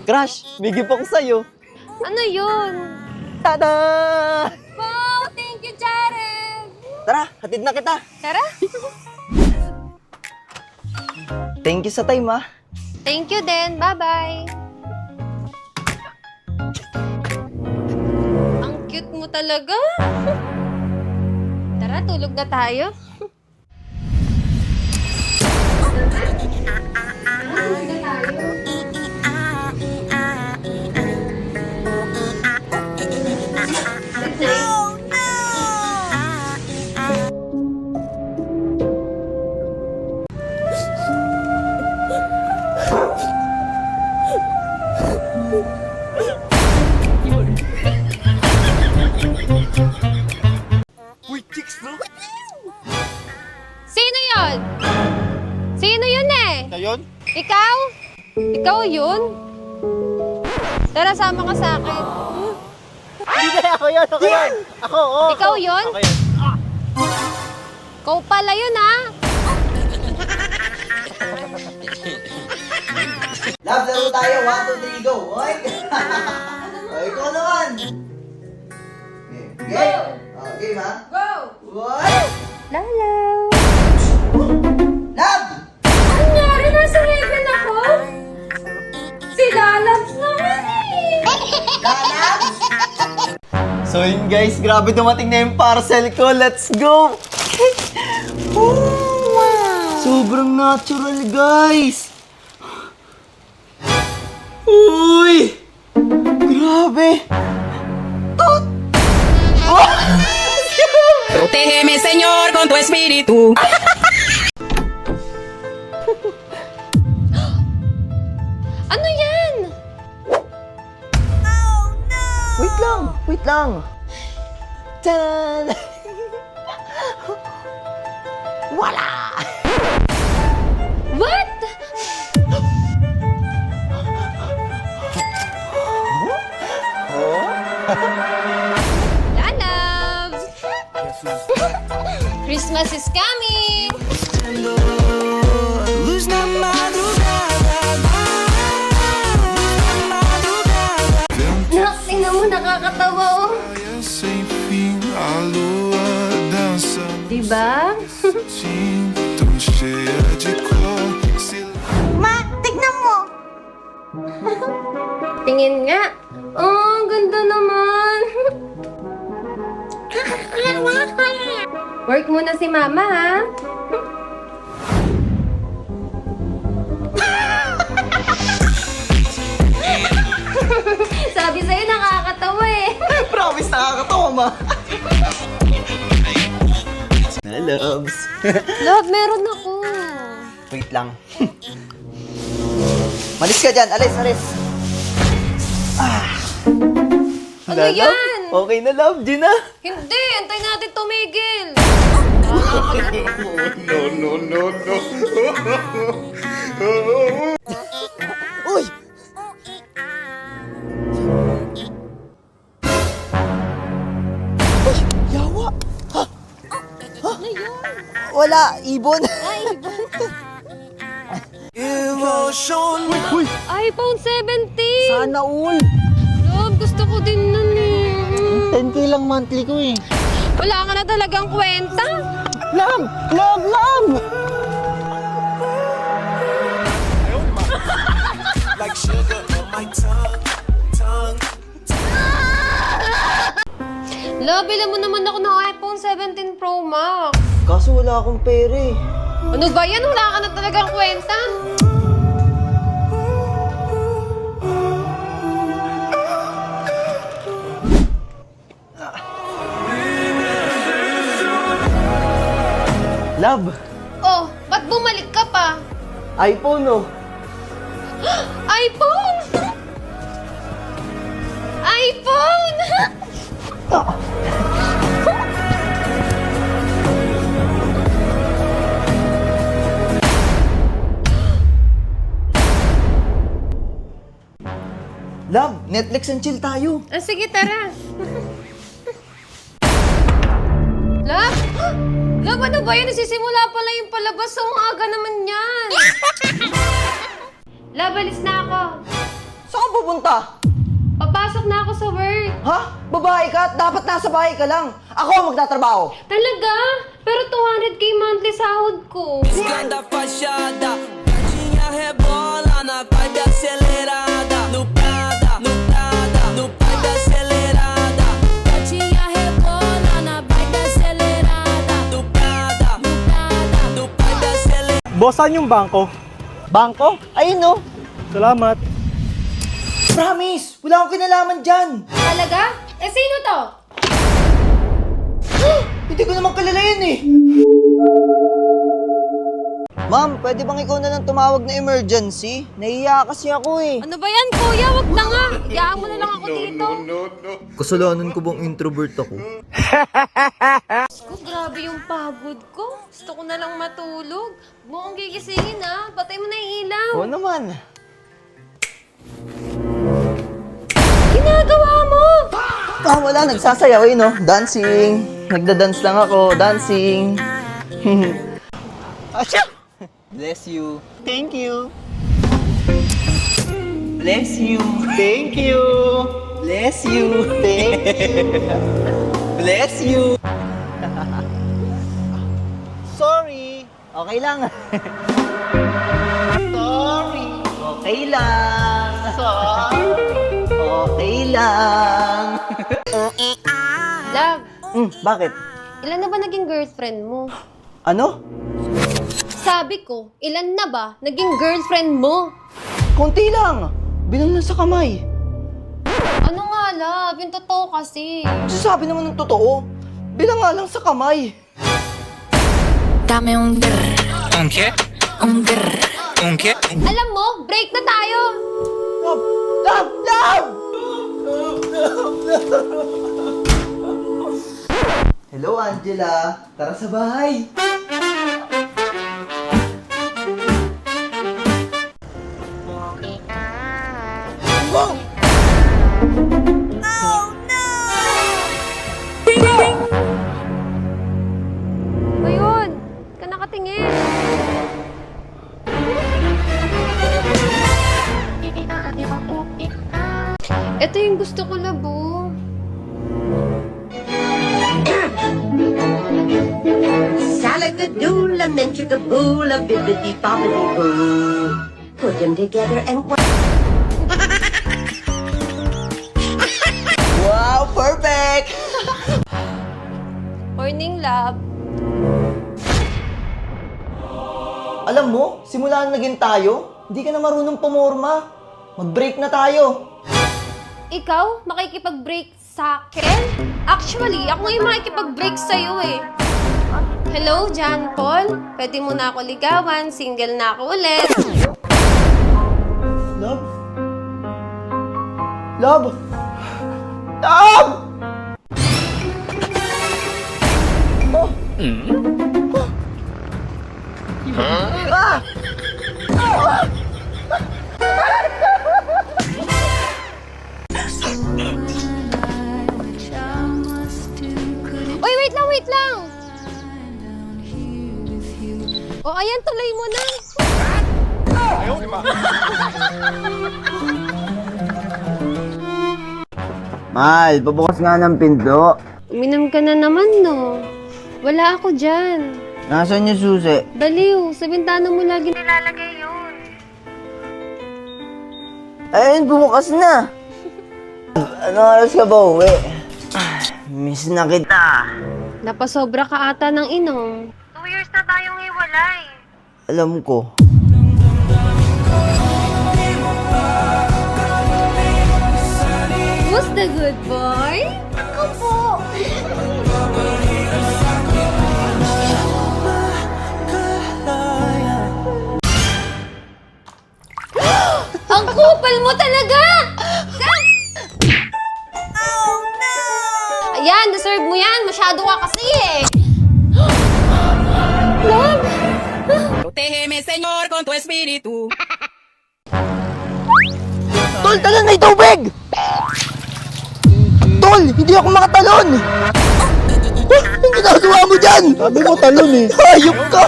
Crush, may gift ako sa'yo. Ano yun? Tada! Wow, thank you, Jared! Tara, hatid na kita. Tara! Thank you sa time, ah. Thank you din. Bye-bye. Ang cute mo talaga. Tara, tulog na tayo. Tulog na tayo. Uy, chicks, no? Sino yun? Sino yun eh? Na yun? Ikaw? Ikaw yun? Tara, sama ka sa akin. Hindi, ako yun, ako yun. Ako, oo. Ikaw yun? Ako yun. Ikaw pala yun, ha? Love, laro tayo. 1, 2, 3, go. Oy! Oy, ikaw naman. Game. Oh, game, ha? Go! Oy! Lalo! Love! Nangyari, nasa heaven ako? Si Lalabs naman eh! Love! So yun guys, grabe dumating na yung parcel ko. Let's go! Sobrang natural, guys! Uy! Grabe! Protégeme, Señor, con tu espíritu. Ano yan? Wait lang! Wait lang! Tan! Wala! What? Lalabs! Christmas is coming! Nak, tingnan mo, nakakatawa oh. Sem fim, a lua dança Diba? tão cheia de cor. Tingin nga. Oh, ang ganda naman. Work muna si Mama, ha? Sabi sa'yo, nakakatawa eh. Promise, nakakatawa, ma! Na loves. Love, meron ako. Wait lang. Malis ka dyan! Alis, alis! Ano Na, love? yan? Okay na, love. Di na. Hindi, antay natin tumigil. Uy! Uy! Yawa! Ano yun? Wala! Ibon! Ay, Uy! iPhone 17! Sana all! Love, gusto ko din nun eh. 10K lang monthly ko eh. Wala ka na talagang kwenta. Love! Love! Love! Love, bilan mo naman ako ng iPhone 17 Pro Max. Kaso wala akong pera eh. Ano ba yan? Wala ka na talagang kwenta. Love! Oh, ba't bumalik ka pa? iPhone oh! iPhone! iPhone! Love! Netflix and chill tayo! Ah, sige, tara. Love? Love, ano ba yan? Nasisimula pala yung palabas. So, ang aga naman yan. Love, alis na ako. Saan ka pupunta? Papasok na ako sa work. Ha? Babae ka? Dapat nasa bahay ka lang. Ako ang magtatrabaho. Talaga? Pero 200k monthly sahod ko. Escanda fachada, gatinha rebola na vibe acelerada. No Prada, no Prada, no vibe acelerada. Gatinha rebola na vibe acelerada. No Prada, no Prada, no vibe acelerada. Boss, saan yung bangko? Bangko? Ayun no. Salamat. Promise! Wala akong kinalaman dyan. Talaga? Eh, sino to? Hindi ko naman kilala yun eh. Ma'am, pwede bang ikaw na lang tumawag na emergency? Nahiya kasi ako eh. Ano ba yan, kuya? Wag na nga. Iyaan mo na lang ako dito. Kasalanan ko bang introvert ako? Ko, grabe yung pagod ko. Gusto ko na lang matulog. Buong gigisingin ha. Patay mo na yung ilaw. Oo naman. Ginagawa mo! Ah, wala. Nagsasayaw eh, no? Dancing. Nagda-dance lang ako. Dancing. Asya! Bless you. Thank you. Bless you. Thank you. Bless you. Thank you. Bless you. Sorry. Okay lang. Sorry. Okay lang. Sorry. Okay lang. Love, Bakit? ilan na ba naging girlfriend mo? Ano? Sabi ko, ilan na ba naging girlfriend mo? Konti lang. Bilang lang sa kamay. Ano nga, love? Yung totoo kasi. Sabi naman ng totoo. Bilang nga lang sa kamay. Dame un grr. Un qué? Un grr. Un qué? Alam mo, break na tayo! Love! Love! Love! Hello, Angela. Tara sa bahay. Wow! Ayun, ka nakatingin. Ito yung gusto ko, labo. Salagadoola, menchikaboola, bibbidi bobbidi boo. Put them together and Wow! Perfect! Morning, love. Alam mo, simula na naging tayo, hindi ka na marunong pumorma. Mag-break na tayo. Ikaw, makikipag-break sa akin? Actually, ako ngayon makikipag-break sa'yo eh. Hello, John Paul? Pwede mo na ako ligawan, single na ako ulit. Love? Love? Love! Oh! Ah! Uy, wait lang! O, ayan, tuloy mo na. Mahal, pabukas nga ng pinto. Uminom ka na naman, no? Wala ako dyan. Nasaan yung susi? Baliw, sa bintana mo lagi nilalagay yun. Ayun, bumukas na. Ano oras ka ba uwi? Miss na kita. Napasobra ka ata ng inom. 2 years na tayong hiwalay. Alam ko. Who's the good boy? Ako po. Ang kupal mo talaga! Oh no! Ayan, deserve mo yan. Masyado ka kasi eh. Love! Protégeme, Señor, con tu espíritu. Tol, tala na yung tubig! Tol, hindi ako makatalon! Ang ginagawa mo dyan? Sabi mo talon eh. Hayop ka!